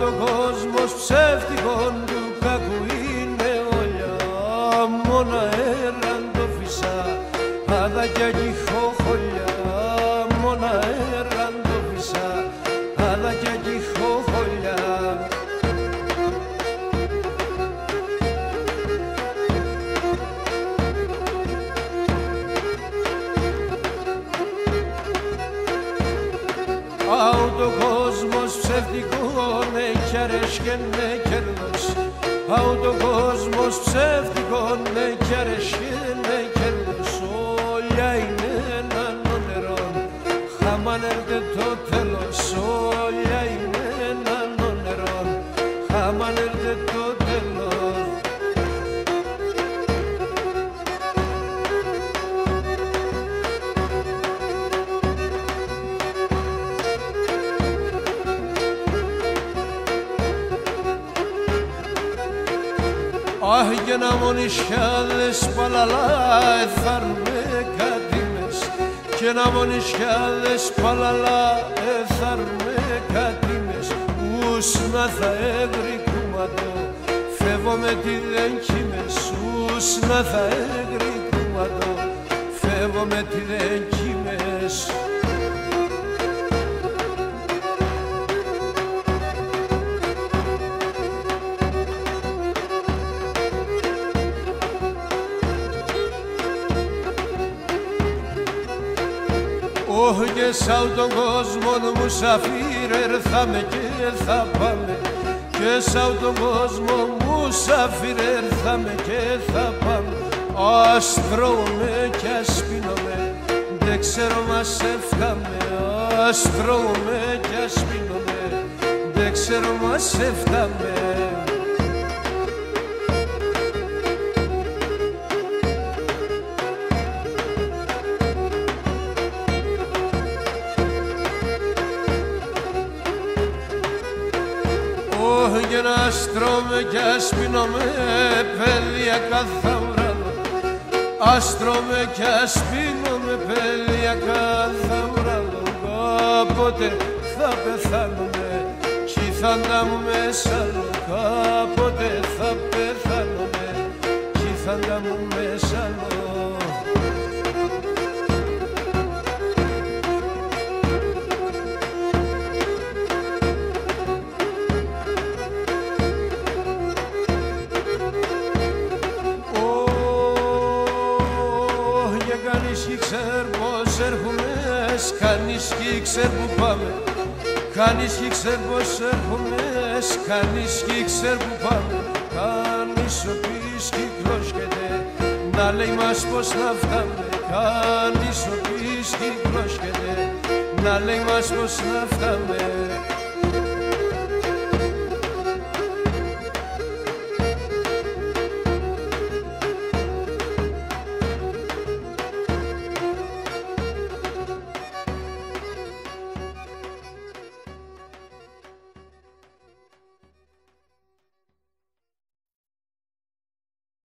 τον κόσμος ψεύτικον του κακού είναι όλια. Μόνα έραν το φυσά, αδάκια κι χοχολιά. Μόνα έραν το φυσά, αδάκια κι χοχολιά. Τον κόσμος ψεύτικον κι αρέσκαινε κέρδος. Τον κόσμος ψεύτικον κι αρέσκαινε κέρδος. Όλια είναι έναν όνειρον, χάμαν έρθε το τέλος. Όλια είναι έναν όνειρον, χάμαν έρθε το τέλος. Αχ, και να μονισιάδες παλαλά εθάρμε κάτι μες. Και να μονισιάδες παλαλά εθάρμε κάτι μες. Ους να θα έβρει κουματό, φεύγω με τη δεν κείμες. Ους να θα έβρει κουματό, φεύγω με τη δεν κείμες. Όχι και σαν τον κόσμο μουσαφίρ έρθαμε και θα πάμε. Και σαν τον κόσμο μουσαφίρ έρθαμε και θα πάμε. Ας τρώμε κι ας πίνουμε, δεν ξέρω μας έφταμε. Ας τρώμε κι ας πίνουμε, δεν ξέρω μας έφταμε. Και να στρώμε κι ας πίνουμε παιδιά κάθε ουρανό. Ας τρώμε κι ας πίνουμε παιδιά κάθε ουρανό. Κάποτε θα πεθάνουμε κι θα αντάμουμε άλλο. Κάποτε θα πεθάνουμε κι θα αντάμουμε άλλο. Κανείς κι ξέρ που πάμε, κανείς κι ξέρ πως έρχομαι, κανείς κι ξέρ που πάμε. Κανείς ο οποίος κυκλώσκεται να λέει μας πως να φτάμε. Κανείς ο οποίος κυκλώσκεται να λέει μας πως να φτάμε.